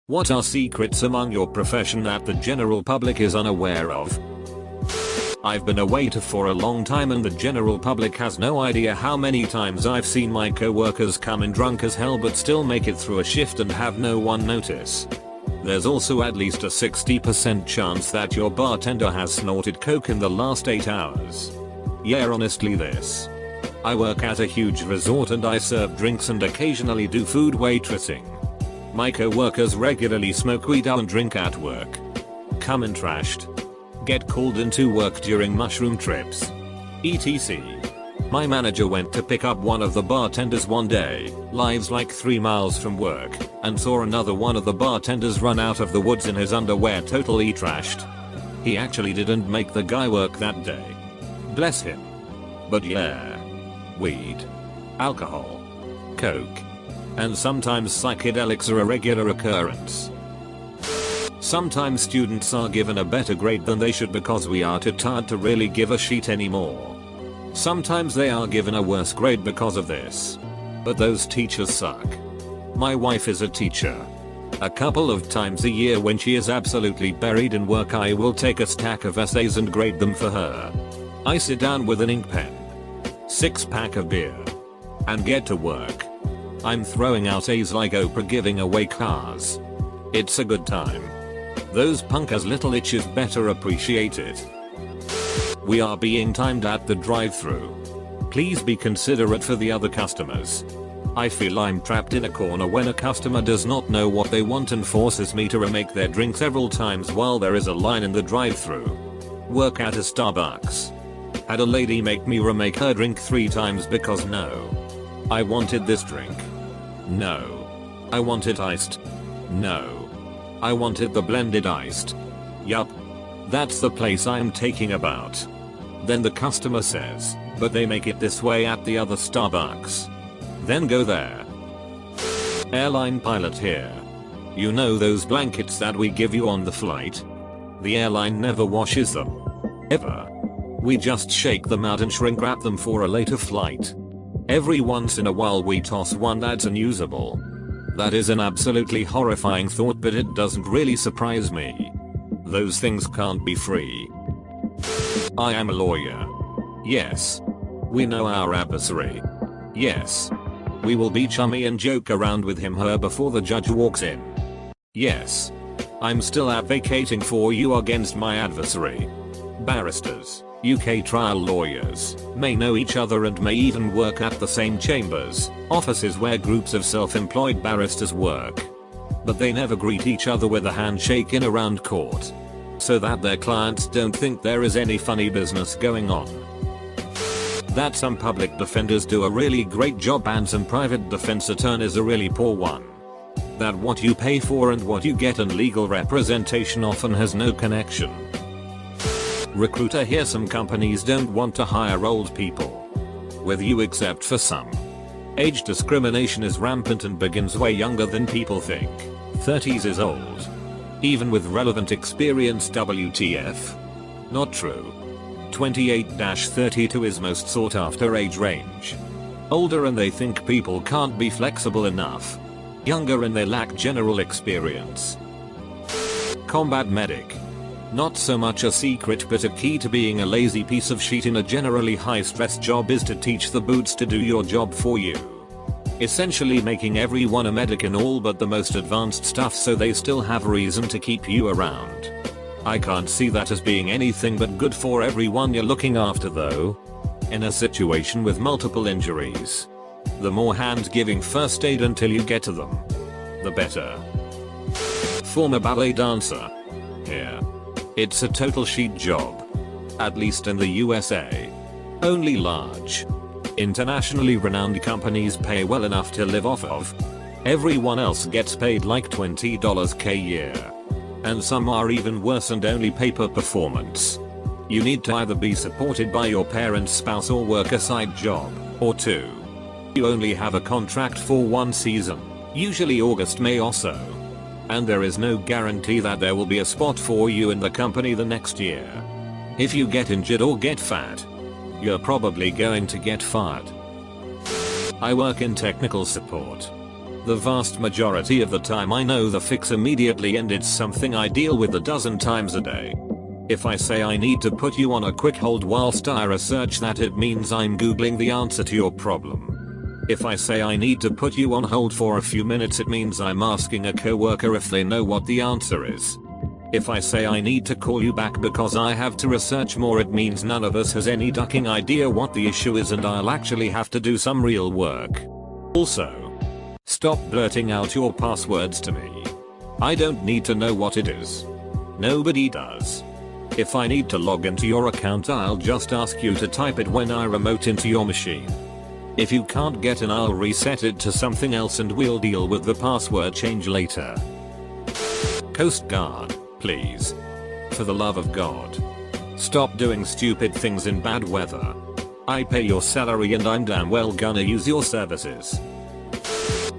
What are secrets among your profession that the general public is unaware of? I've been a waiter for a long time and the general public has no idea how many times I've seen my co-workers come in drunk as hell but still make it through a shift and have no one notice. There's also at least a 60% chance that your bartender has snorted coke in the last 8 hours. Yeah, honestly this. I work at a huge resort and I serve drinks and occasionally do food waitressing. My co-workers regularly smoke weed and drink at work. Come in trashed. Get called into work during mushroom trips. etc. My manager went to pick up one of the bartenders one day, lives like 3 miles from work, and saw another one of the bartenders run out of the woods in his underwear totally trashed. He actually didn't make the guy work that day. Bless him. But yeah. Weed. Alcohol. Coke. And sometimes psychedelics are a regular occurrence. Sometimes students are given a better grade than they should because we are too tired to really give a shit anymore. Sometimes they are given a worse grade because of this. But those teachers suck. My wife is a teacher. A couple of times a year when she is absolutely buried in work I will take a stack of essays and grade them for her. I sit down with an ink pen, 6-pack of beer, and get to work. I'm throwing out A's like Oprah giving away cars. It's a good time. Those punkers little itches better appreciate it. We are being timed at the drive-thru. Please be considerate for the other customers. I feel I'm trapped in a corner when a customer does not know what they want and forces me to remake their drink several times while there is a line in the drive-thru. Work at a Starbucks. Had a lady make me remake her drink 3 times because no. I wanted this drink. No. I want it iced. No. I wanted the blended iced. Yup. That's the place I'm taking about. Then the customer says, but they make it this way at the other Starbucks. Then go there. Airline pilot here. You know those blankets that we give you on the flight? The airline never washes them. Ever. We just shake them out and shrink wrap them for a later flight. Every once in a while we toss one that's unusable. That is an absolutely horrifying thought, but it doesn't really surprise me. Those things can't be free. I am a lawyer. Yes. We know our adversary. Yes. We will be chummy and joke around with him/her before the judge walks in. Yes. I'm still advocating for you against my adversary. Barristers, UK trial lawyers, may know each other and may even work at the same chambers, offices where groups of self-employed barristers work. But they never greet each other with a handshake in around court. So that their clients don't think there is any funny business going on. That some public defenders do a really great job and some private defense attorneys a really poor one. That what you pay for and what you get in legal representation often has no connection. Recruiter here: some companies don't want to hire old people. With you except for some. Age discrimination is rampant and begins way younger than people think. 30s is old. Even with relevant experience, WTF. Not true. 28-32 is most sought after age range. Older and they think people can't be flexible enough. Younger and they lack general experience. Combat medic. Not so much a secret, but a key to being a lazy piece of shit in a generally high stress job is to teach the boots to do your job for you. Essentially making everyone a medic in all but the most advanced stuff so they still have a reason to keep you around. I can't see that as being anything but good for everyone you're looking after though. In a situation with multiple injuries, the more hand-giving first aid until you get to them, the better. Former ballet dancer. Here. It's a total sheet job. At least in the USA. Only large, internationally renowned companies pay well enough to live off of. Everyone else gets paid like $20k a year. And some are even worse and only pay per performance. You need to either be supported by your parents, spouse, or work a side job, or 2. You only have a contract for 1 season, usually August, May or so. And there is no guarantee that there will be a spot for you in the company the next year. If you get injured or get fat, you're probably going to get fired. I work in technical support. The vast majority of the time I know the fix immediately and it's something I deal with a dozen times a day. If I say I need to put you on a quick hold whilst I research that, it means I'm googling the answer to your problem. If I say I need to put you on hold for a few minutes, it means I'm asking a coworker if they know what the answer is. If I say I need to call you back because I have to research more, it means none of us has any ducking idea what the issue is and I'll actually have to do some real work. Also, stop blurting out your passwords to me. I don't need to know what it is. Nobody does. If I need to log into your account, I'll just ask you to type it when I remote into your machine. If you can't get in, I'll reset it to something else and we'll deal with the password change later. Coast Guard, please. For the love of God. Stop doing stupid things in bad weather. I pay your salary and I'm damn well gonna use your services.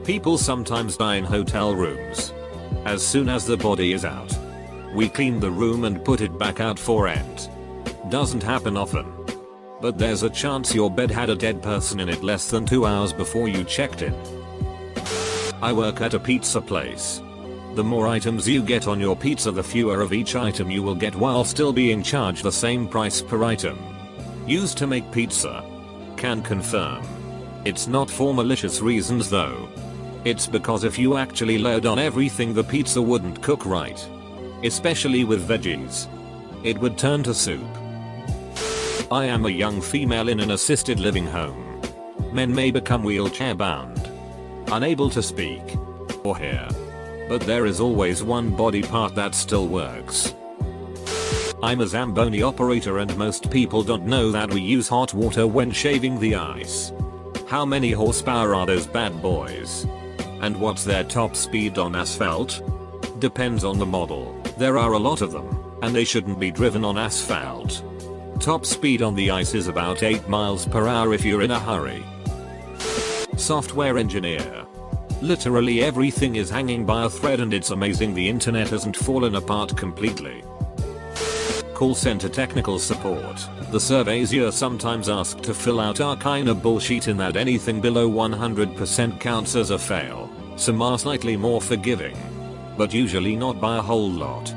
People sometimes die in hotel rooms. As soon as the body is out, we clean the room and put it back out for rent. Doesn't happen often. But there's a chance your bed had a dead person in it less than 2 hours before you checked in. I work at a pizza place. The more items you get on your pizza, the fewer of each item you will get while still being charged the same price per item. Used to make pizza. Can confirm. It's not for malicious reasons though. It's because if you actually load on everything, the pizza wouldn't cook right. Especially with veggies. It would turn to soup. I am a young female in an assisted living home. Men may become wheelchair bound, unable to speak or hear, but there is always one body part that still works. I'm a Zamboni operator and most people don't know that we use hot water when shaving the ice. How many horsepower are those bad boys? And what's their top speed on asphalt? Depends on the model. There are a lot of them, and they shouldn't be driven on asphalt. Top speed on the ice is about 8 miles per hour if you're in a hurry. Software engineer. Literally everything is hanging by a thread and it's amazing the internet hasn't fallen apart completely. Call center technical support. The surveys you're sometimes asked to fill out are kinda bullshit in that anything below 100% counts as a fail. Some are slightly more forgiving, but usually not by a whole lot.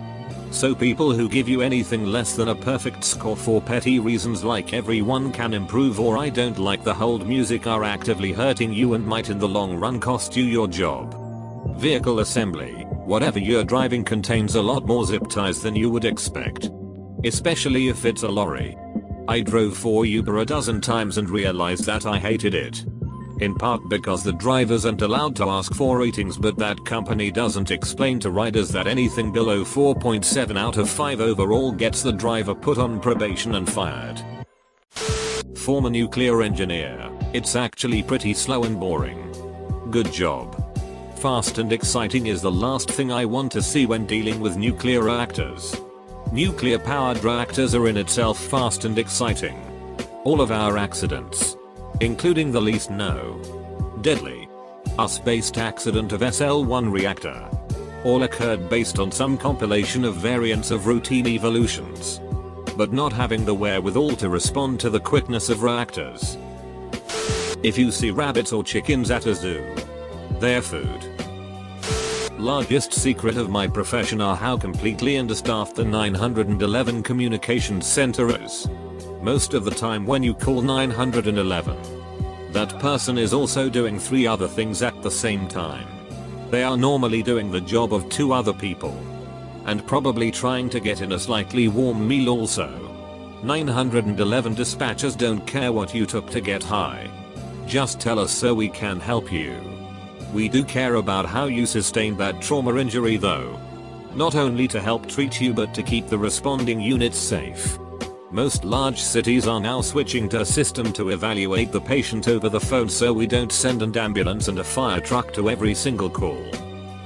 So people who give you anything less than a perfect score for petty reasons like everyone can improve or I don't like the hold music are actively hurting you and might in the long run cost you your job. Vehicle assembly. Whatever you're driving contains a lot more zip ties than you would expect. Especially if it's a lorry. I drove for Uber a dozen times and realized that I hated it. In part because the drivers aren't allowed to ask for ratings, but that company doesn't explain to riders that anything below 4.7 out of 5 overall gets the driver put on probation and fired. Former nuclear engineer. It's actually pretty slow and boring. Good job. Fast and exciting is the last thing I want to see when dealing with nuclear reactors. Nuclear powered reactors are in itself fast and exciting. All of our accidents, including the least deadly US-based accident of SL-1 reactor, all occurred based on some compilation of variants of routine evolutions, but not having the wherewithal to respond to the quickness of reactors. If you see rabbits or chickens at a zoo, they're food. Largest secret of my profession are how completely understaffed the 911 communications center is. Most of the time when you call 911, that person is also doing 3 other things at the same time. They are normally doing the job of 2 other people. And probably trying to get in a slightly warm meal also. 911 dispatchers don't care what you took to get high. Just tell us so we can help you. We do care about how you sustained that trauma injury though. Not only to help treat you but to keep the responding units safe. Most large cities are now switching to a system to evaluate the patient over the phone so we don't send an ambulance and a fire truck to every single call.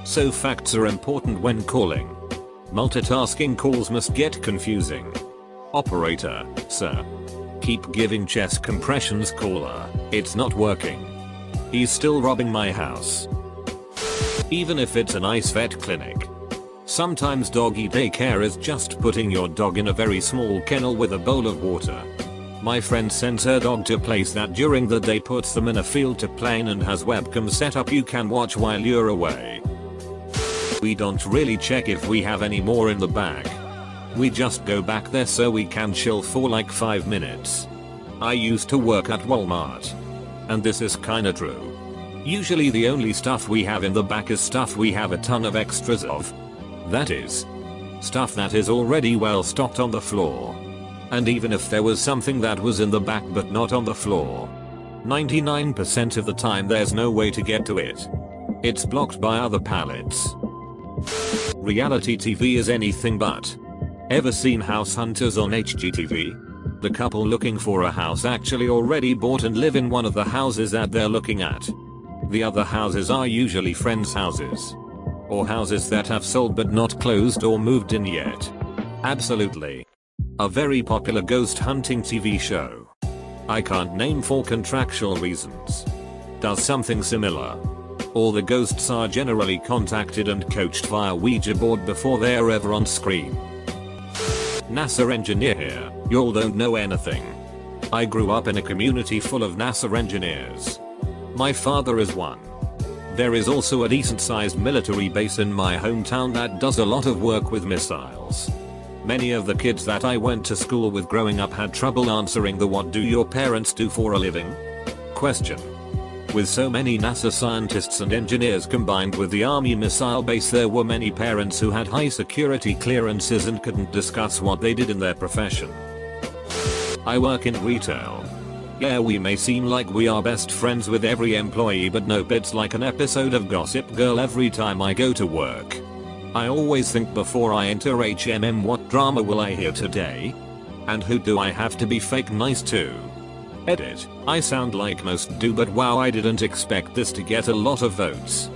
So facts are important when calling. Multitasking calls must get confusing. Operator, sir. Keep giving chest compressions caller. It's not working. He's still robbing my house. Even if it's a nice vet clinic. Sometimes doggy daycare is just putting your dog in a very small kennel with a bowl of water. My friend sends her dog to place that during the day, puts them in a field to play in, and has webcams set up you can watch while you're away. We don't really check if we have any more in the bag. We just go back there so we can chill for like 5 minutes. I used to work at Walmart. And this is kinda true. Usually the only stuff we have in the back is stuff we have a ton of extras of. That is, stuff that is already well stocked on the floor. And even if there was something that was in the back but not on the floor, 99% of the time there's no way to get to it. It's blocked by other pallets. Reality TV is anything but. Ever seen House Hunters on HGTV? The couple looking for a house actually already bought and live in one of the houses that they're looking at. The other houses are usually friends' houses. Or houses that have sold but not closed or moved in yet. Absolutely. A very popular ghost hunting TV show. I can't name for contractual reasons. Does something similar. All the ghosts are generally contacted and coached via Ouija board before they are ever on screen. NASA engineer here, y'all don't know anything. I grew up in a community full of NASA engineers. My father is one. There is also a decent sized military base in my hometown that does a lot of work with missiles. Many of the kids that I went to school with growing up had trouble answering the "what do your parents do for a living?" question. With so many NASA scientists and engineers combined with the Army missile base, there were many parents who had high security clearances and couldn't discuss what they did in their profession. I work in retail. Yeah, we may seem like we are best friends with every employee, but nope, it's like an episode of Gossip Girl every time I go to work. I always think before I enter what drama will I hear today? And who do I have to be fake nice to? Edit. I sound like most do, but wow, I didn't expect this to get a lot of votes.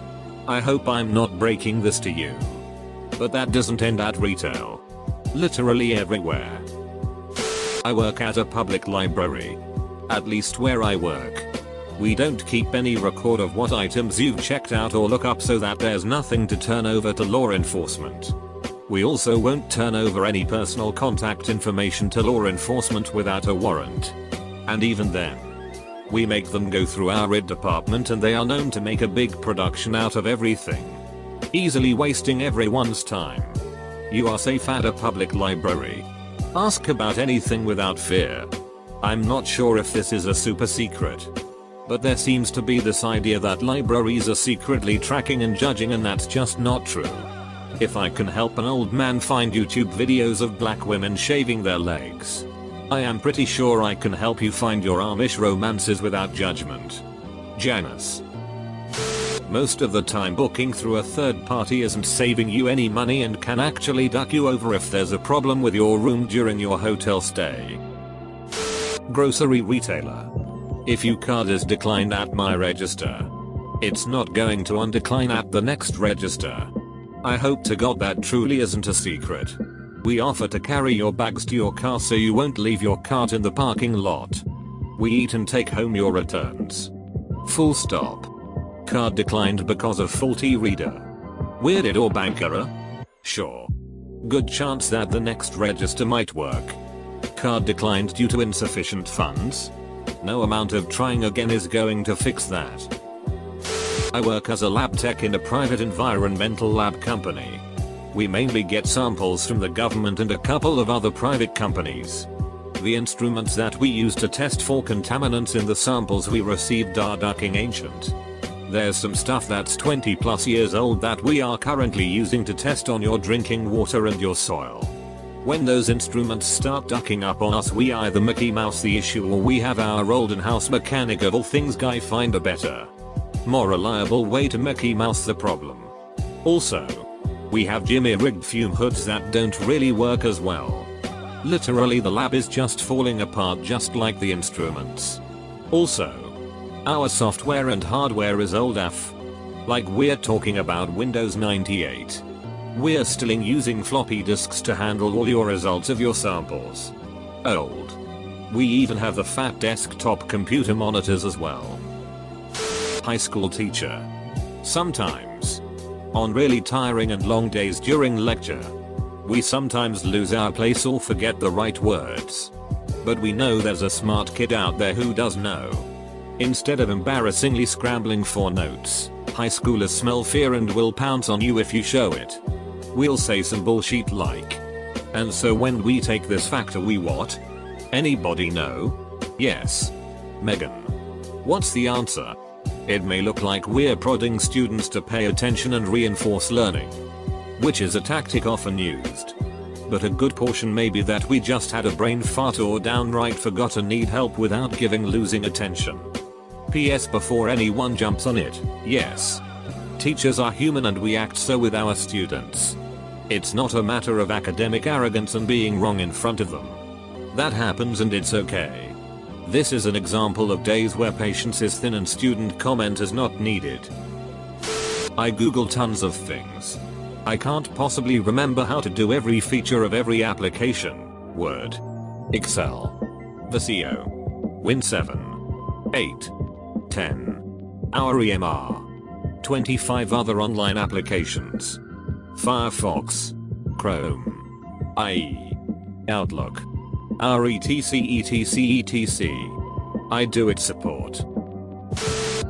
I hope I'm not breaking this to you. But that doesn't end at retail. Literally everywhere. I work at a public library. At least where I work. We don't keep any record of what items you've checked out or look up, so that there's nothing to turn over to law enforcement. We also won't turn over any personal contact information to law enforcement without a warrant. And even then, we make them go through our red department, and they are known to make a big production out of everything. Easily wasting everyone's time. You are safe at a public library. Ask about anything without fear. I'm not sure if this is a super secret. But there seems to be this idea that libraries are secretly tracking and judging, and that's just not true. If I can help an old man find YouTube videos of black women shaving their legs, I am pretty sure I can help you find your Amish romances without judgment. Janice. Most of the time, booking through a third party isn't saving you any money and can actually duck you over if there's a problem with your room during your hotel stay. Grocery retailer. If your card is declined at my register, it's not going to undecline at the next register. I hope to God that truly isn't a secret. We offer to carry your bags to your car so you won't leave your cart in the parking lot. We eat and take home your returns. Full stop. Card declined because of faulty reader. Weirded or bank error? Sure. Good chance that the next register might work. Card declined due to insufficient funds? No amount of trying again is going to fix that. I work as a lab tech in a private environmental lab company. We mainly get samples from the government and a couple of other private companies. The instruments that we use to test for contaminants in the samples we received are ducking ancient. There's some stuff that's 20 plus years old that we are currently using to test on your drinking water and your soil. When those instruments start ducking up on us, we either Mickey Mouse the issue, or we have our old in-house mechanic of all things guy find a better, more reliable way to Mickey Mouse the problem. Also, we have Jimmy rigged fume hoods that don't really work as well. Literally the lab is just falling apart just like the instruments. Also, our software and hardware is old AF. Like we're talking about Windows 98. We're still using floppy disks to handle all your results of your samples. Old. We even have the fat desktop computer monitors as well. High school teacher. Sometimes. On really tiring and long days during lecture, we sometimes lose our place or forget the right words. But we know there's a smart kid out there who does know. Instead of embarrassingly scrambling for notes, high schoolers smell fear and will pounce on you if you show it. We'll say some bullshit like, "And so when we take this factor we what? Anybody know?" Yes. Megan. What's the answer? It may look like we're prodding students to pay attention and reinforce learning, which is a tactic often used. But a good portion may be that we just had a brain fart or downright forgot to need help without losing attention. P.S. Before anyone jumps on it, yes. Teachers are human and we act so with our students. It's not a matter of academic arrogance and being wrong in front of them. That happens and it's okay. This is an example of days where patience is thin and student comment is not needed. I Google tons of things. I can't possibly remember how to do every feature of every application. Word, Excel, Visio, Win 7, 8, 10, our EMR, 25 other online applications, Firefox, Chrome, IE, Outlook, our etc. I do it support.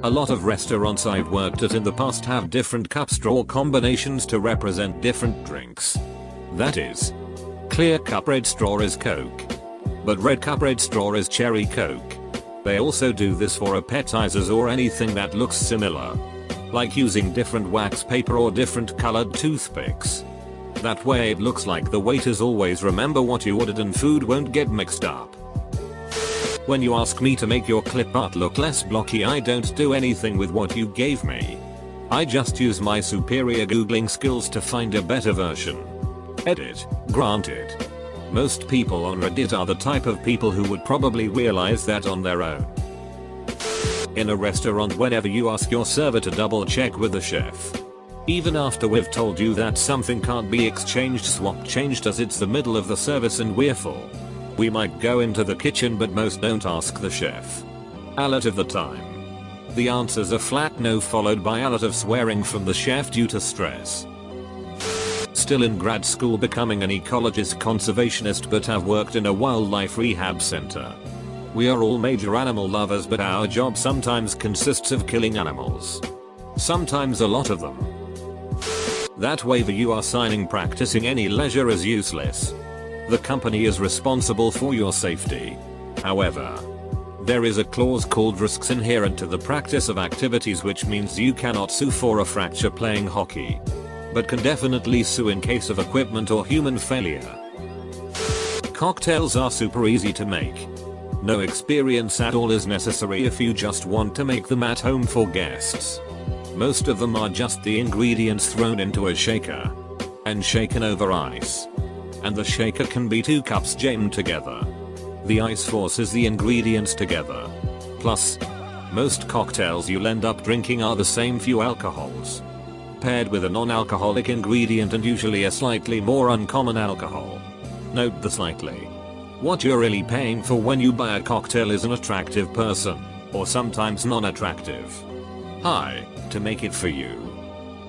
A lot of restaurants I've worked at in the past have different cup straw combinations to represent different drinks. That is, clear cup red straw is Coke, but red cup red straw is cherry Coke. They also do this for appetizers or anything that looks similar, like using different wax paper or different colored toothpicks. That way it looks like the waiters always remember what you ordered and food won't get mixed up. When you ask me to make your clip art look less blocky, I don't do anything with what you gave me. I just use my superior googling skills to find a better version. Edit, granted. Most people on Reddit are the type of people who would probably realize that on their own. In a restaurant, whenever you ask your server to double check with the chef, even after we've told you that something can't be exchanged, swap changed as it's the middle of the service and we're full, we might go into the kitchen, but most don't ask the chef. A lot of the time, the answer's a flat no followed by a lot of swearing from the chef due to stress. Still in grad school becoming an ecologist conservationist, but have worked in a wildlife rehab center. We are all major animal lovers, but our job sometimes consists of killing animals. Sometimes a lot of them. That waiver you are signing practicing any leisure is useless. The company is responsible for your safety. However, there is a clause called risks inherent to the practice of activities, which means you cannot sue for a fracture playing hockey, but can definitely sue in case of equipment or human failure. Cocktails are super easy to make. No experience at all is necessary if you just want to make them at home for guests. Most of them are just the ingredients thrown into a shaker and shaken over ice. And the shaker can be 2 cups jammed together. The ice forces the ingredients together. Plus, most cocktails you'll end up drinking are the same few alcohols, paired with a non-alcoholic ingredient and usually a slightly more uncommon alcohol. Note the slightly. What you're really paying for when you buy a cocktail is an attractive person, or sometimes non-attractive. Hi, to make it for you.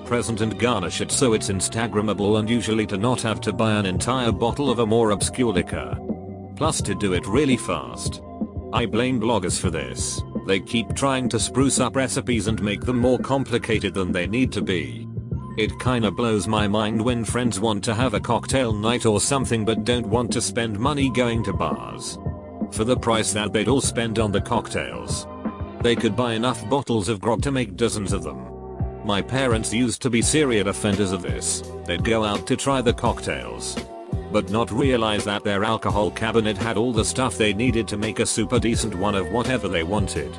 Present and garnish it so it's Instagrammable, and usually to not have to buy an entire bottle of a more obscure liquor. Plus to do it really fast. I blame bloggers for this. They keep trying to spruce up recipes and make them more complicated than they need to be. It kinda blows my mind when friends want to have a cocktail night or something but don't want to spend money going to bars for the price that they'd all spend on the cocktails. They could buy enough bottles of grog to make dozens of them. My parents used to be serial offenders of this. They'd go out to try the cocktails, but not realize that their alcohol cabinet had all the stuff they needed to make a super decent one of whatever they wanted.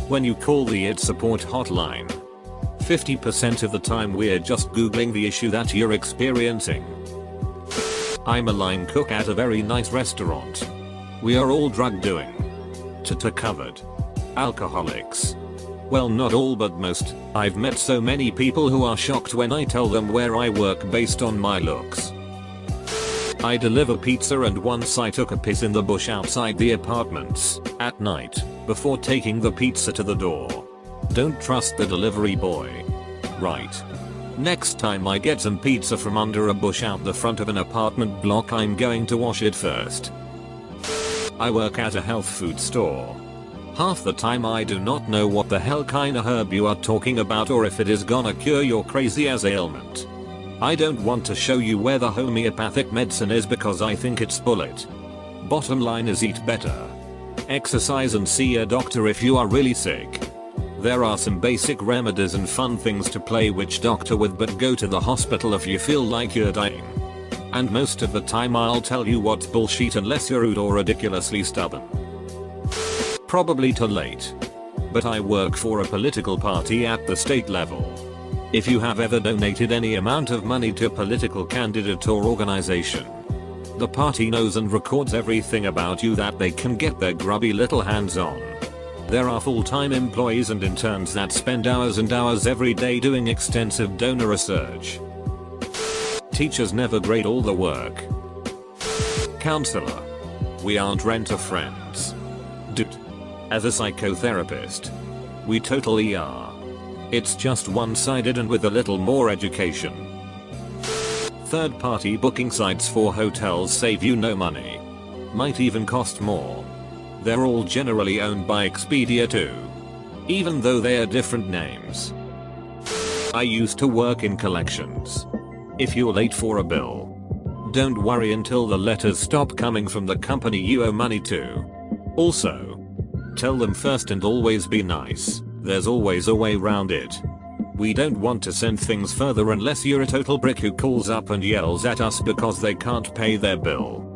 When you call the IT support hotline, 50% of the time we're just googling the issue that you're experiencing. I'm a line cook at a very nice restaurant. We are all drug doing. Covered. Alcoholics. Well, not all but most. I've met so many people who are shocked when I tell them where I work based on my looks. I deliver pizza, and once I took a piss in the bush outside the apartments at night before taking the pizza to the door. Don't trust the delivery boy. Right. Next time I get some pizza from under a bush out the front of an apartment block, I'm going to wash it first. I work at a health food store. Half the time I do not know what the hell kind of herb you are talking about or if it is gonna cure your crazy ass ailment. I don't want to show you where the homeopathic medicine is because I think it's bullet. Bottom line is eat better. Exercise and see a doctor if you are really sick. There are some basic remedies and fun things to play witch doctor with, but go to the hospital if you feel like you're dying. And most of the time I'll tell you what's bullshit unless you're rude or ridiculously stubborn. Probably too late. But I work for a political party at the state level. If you have ever donated any amount of money to a political candidate or organization, the party knows and records everything about you that they can get their grubby little hands on. There are full-time employees and interns that spend hours and hours every day doing extensive donor research. Teachers never grade all the work. Counselor. We aren't rent-a-friends. Dude. As a psychotherapist, we totally are. It's just one-sided and with a little more education. Third-party booking sites for hotels save you no money. Might even cost more. They're all generally owned by Expedia too. Even though they are different names. I used to work in collections. If you're late for a bill, don't worry until the letters stop coming from the company you owe money to. Also, tell them first and always be nice. There's always a way around it. We don't want to send things further unless you're a total brick who calls up and yells at us because they can't pay their bill.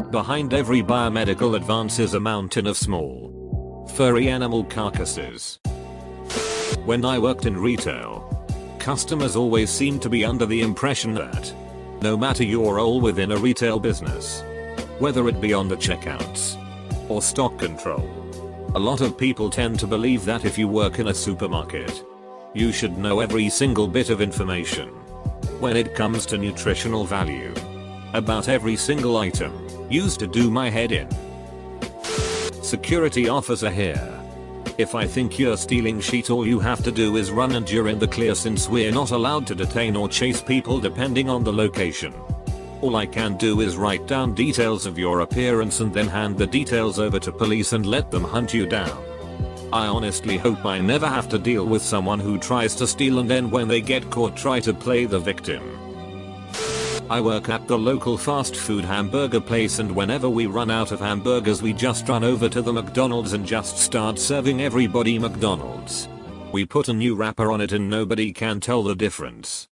Behind every biomedical advance is a mountain of small, furry animal carcasses. When I worked in retail, customers always seemed to be under the impression that no matter your role within a retail business, whether it be on the checkouts or stock control, a lot of people tend to believe that if you work in a supermarket, you should know every single bit of information when it comes to nutritional value about every single item. Used to do my head in. Security officer here. If I think you're stealing shit, all you have to do is run and you're in the clear, since we're not allowed to detain or chase people depending on the location. All I can do is write down details of your appearance and then hand the details over to police and let them hunt you down. I honestly hope I never have to deal with someone who tries to steal and then when they get caught try to play the victim. I work at the local fast food hamburger place, and whenever we run out of hamburgers we just run over to the McDonald's and just start serving everybody McDonald's. We put a new wrapper on it and nobody can tell the difference.